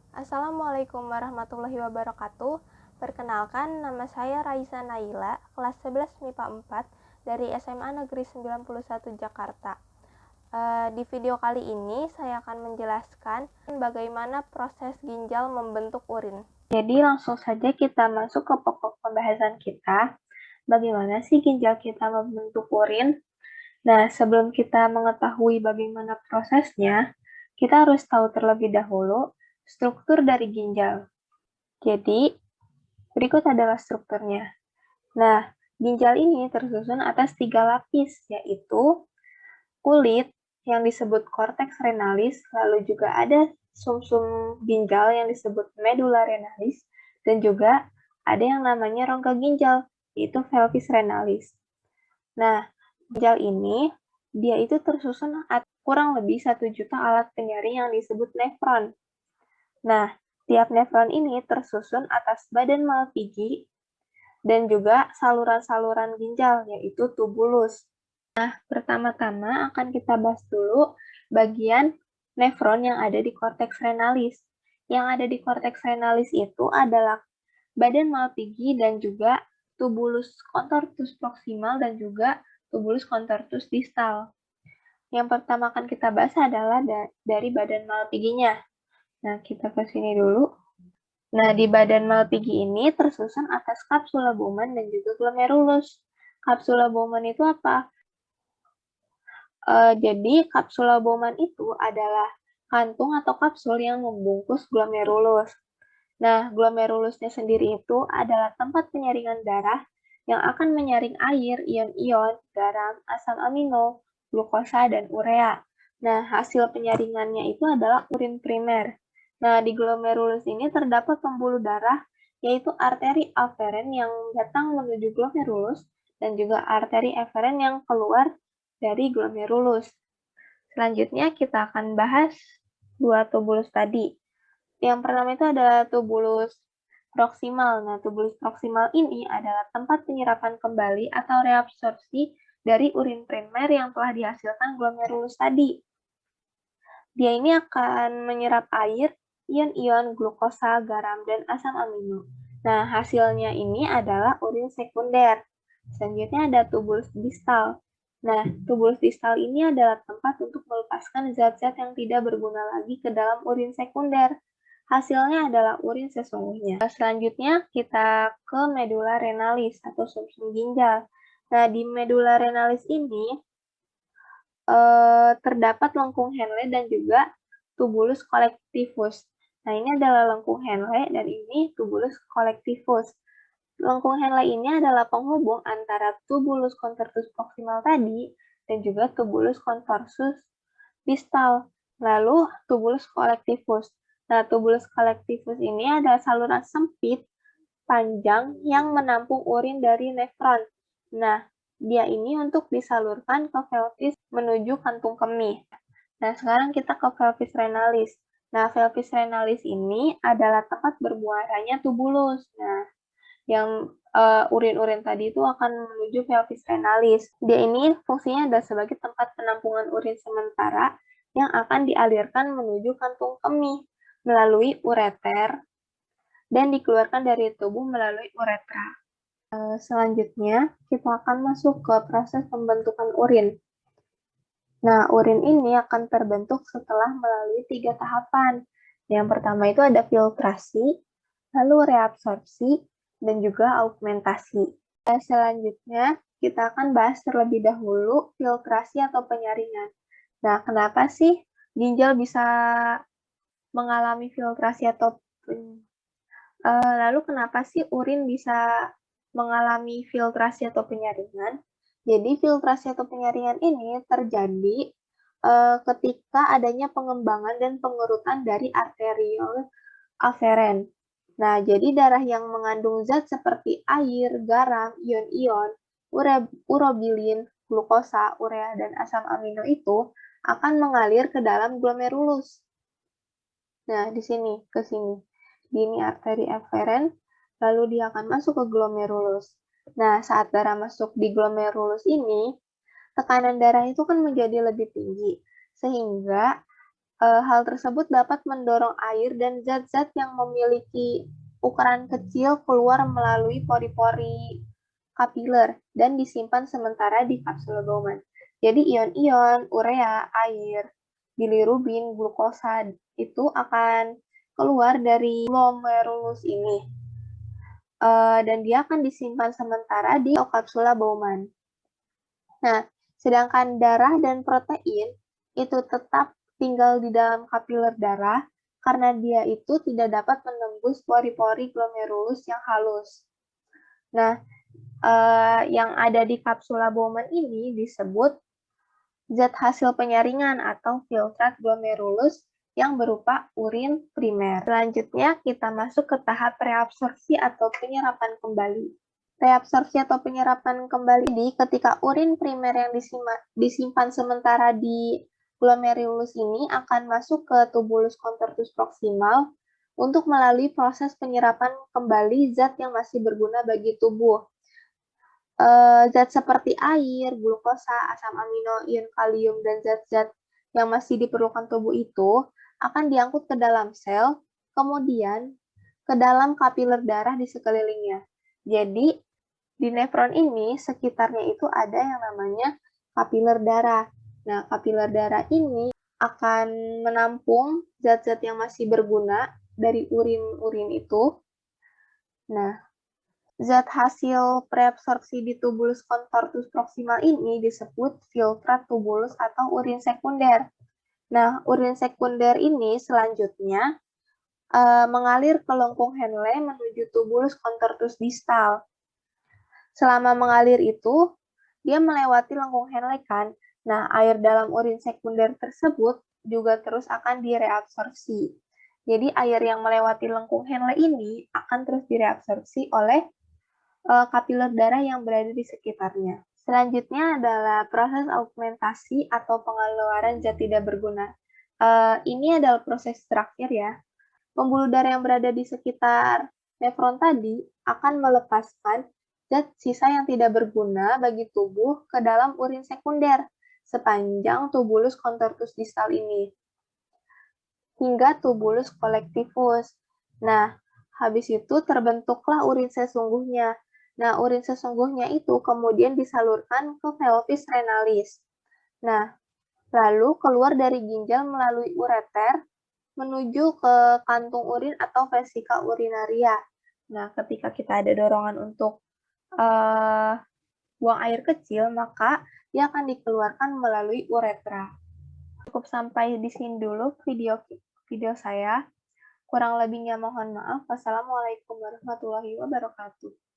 Assalamualaikum warahmatullahi wabarakatuh. Perkenalkan, nama saya Raisa Naila, kelas 11 MIPA 4 dari SMA Negeri 91 Jakarta. Di video kali ini saya akan menjelaskan bagaimana proses ginjal membentuk urin. Jadi langsung saja kita masuk ke pokok pembahasan kita. Bagaimana sih ginjal kita membentuk urin? Nah, sebelum kita mengetahui bagaimana prosesnya, kita harus tahu terlebih dahulu struktur dari ginjal. Jadi, berikut adalah strukturnya. Nah, ginjal ini tersusun atas 3 lapis, yaitu kulit yang disebut korteks renalis, lalu juga ada sumsum ginjal yang disebut medula renalis, dan juga ada yang namanya rongga ginjal, yaitu pelvis renalis. Nah, ginjal ini, dia itu tersusun kurang lebih 1 juta alat penyaring yang disebut nefron. Nah, tiap nefron ini tersusun atas badan Malpighi dan juga saluran-saluran ginjal, yaitu tubulus. Nah, pertama-tama akan kita bahas dulu bagian nefron yang ada di korteks renalis. Yang ada di korteks renalis itu adalah badan Malpighi dan juga tubulus contortus proximal dan juga tubulus contortus distal. Yang pertama akan kita bahas adalah dari badan Malpighi-nya. Nah, kita ke sini dulu. Nah, di badan Malpighi ini tersusun atas kapsula Bowman dan juga glomerulus. Kapsula Bowman itu apa? Jadi, kapsula Bowman itu adalah kantung atau kapsul yang membungkus glomerulus. Nah, glomerulusnya sendiri itu adalah tempat penyaringan darah yang akan menyaring air, ion-ion, garam, asam amino, glukosa, dan urea. Nah, hasil penyaringannya itu adalah urin primer. Nah, di glomerulus ini terdapat pembuluh darah, yaitu arteri aferen yang datang menuju glomerulus, dan juga arteri eferen yang keluar dari glomerulus. Selanjutnya, kita akan bahas dua tubulus tadi. Yang pertama itu adalah tubulus proksimal. Nah, tubulus proksimal ini adalah tempat penyerapan kembali atau reabsorpsi dari urin primer yang telah dihasilkan glomerulus tadi. Dia ini akan menyerap air, ion-ion, glukosa, garam, dan asam amino. Nah, hasilnya ini adalah urin sekunder. Selanjutnya ada tubulus distal. Nah, tubulus distal ini adalah tempat untuk melepaskan zat-zat yang tidak berguna lagi ke dalam urin sekunder. Hasilnya adalah urin sesungguhnya. Selanjutnya kita ke medula renalis atau sumsum ginjal. Nah, di medula renalis ini terdapat lengkung Henle dan juga tubulus collectivus. Nah, ini adalah lengkung Henle dan ini tubulus collectivus. Lengkung Henle ini adalah penghubung antara tubulus contortus proximal tadi dan juga tubulus contortus distal. Lalu tubulus collectivus. Nah, tubulus collectivus ini adalah saluran sempit panjang yang menampung urin dari nefron. Nah, dia ini untuk disalurkan ke pelvis menuju kantung kemih. Nah, sekarang kita ke pelvis renalis. Nah, pelvis renalis ini adalah tempat bermuaranya tubulus. Nah, yang urin-urin tadi itu akan menuju pelvis renalis. Dia ini fungsinya adalah sebagai tempat penampungan urin sementara yang akan dialirkan menuju kantung kemih melalui ureter dan dikeluarkan dari tubuh melalui uretra. Selanjutnya, kita akan masuk ke proses pembentukan urin. Nah, urin ini akan terbentuk setelah melalui 3 tahapan. Yang pertama itu ada filtrasi, lalu reabsorpsi, dan juga augmentasi. Selanjutnya, kita akan bahas terlebih dahulu filtrasi atau penyaringan. Nah, kenapa sih ginjal bisa mengalami filtrasi atau lalu kenapa sih urin bisa mengalami filtrasi atau penyaringan? Jadi filtrasi atau penyaringan ini terjadi ketika adanya pengembangan dan pengerutan dari arteriol aferen. Nah, jadi darah yang mengandung zat seperti air, garam, ion-ion, urobilin, glukosa, urea, dan asam amino itu akan mengalir ke dalam glomerulus. Nah, di sini, ke sini. Ini arteri eferen, lalu dia akan masuk ke glomerulus. Nah, saat darah masuk di glomerulus ini, tekanan darah itu kan menjadi lebih tinggi, sehingga Hal tersebut dapat mendorong air dan zat-zat yang memiliki ukuran kecil keluar melalui pori-pori kapiler dan disimpan sementara di kapsul Bowman. Jadi ion-ion, urea, air, bilirubin, glukosa itu akan keluar dari glomerulus ini. Dan dia akan disimpan sementara di kapsula Bowman. Nah, sedangkan darah dan protein itu tetap tinggal di dalam kapiler darah karena dia itu tidak dapat menembus pori-pori glomerulus yang halus. Nah, yang ada di kapsula Bowman ini disebut zat hasil penyaringan atau filtrat glomerulus yang berupa urin primer. Selanjutnya, kita masuk ke tahap reabsorpsi atau penyerapan kembali. Reabsorpsi atau penyerapan kembali ketika urin primer yang disimpan sementara di glomerulus ini akan masuk ke tubulus contortus proximal untuk melalui proses penyerapan kembali zat yang masih berguna bagi tubuh. Zat seperti air, glukosa, asam amino, ion kalium, dan zat-zat yang masih diperlukan tubuh itu akan diangkut ke dalam sel, kemudian ke dalam kapiler darah di sekelilingnya. Jadi, di nefron ini sekitarnya itu ada yang namanya kapiler darah. Nah, kapiler darah ini akan menampung zat-zat yang masih berguna dari urin-urin itu. Nah, zat hasil preabsorpsi di tubulus contortus proximal ini disebut filtrat tubulus atau urin sekunder. Nah, urin sekunder ini selanjutnya mengalir ke lengkung Henle menuju tubulus contortus distal. Selama mengalir itu, dia melewati lengkung Henle kan. Nah, air dalam urin sekunder tersebut juga terus akan direabsorpsi. Jadi, air yang melewati lengkung Henle ini akan terus direabsorpsi oleh kapiler darah yang berada di sekitarnya. Selanjutnya adalah proses augmentasi atau pengeluaran zat tidak berguna. Ini adalah proses terakhir ya. Pembuluh darah yang berada di sekitar nefron tadi akan melepaskan zat sisa yang tidak berguna bagi tubuh ke dalam urin sekunder sepanjang tubulus contortus distal ini hingga tubulus collectivus. Nah, habis itu terbentuklah urin sesungguhnya. Nah, urin sesungguhnya itu kemudian disalurkan ke pelvis renalis. Nah, lalu keluar dari ginjal melalui ureter menuju ke kantung urin atau vesika urinaria. Nah, ketika kita ada dorongan untuk buang air kecil, maka dia akan dikeluarkan melalui uretra. Cukup sampai di sini dulu video saya. Kurang lebihnya mohon maaf. Wassalamualaikum warahmatullahi wabarakatuh.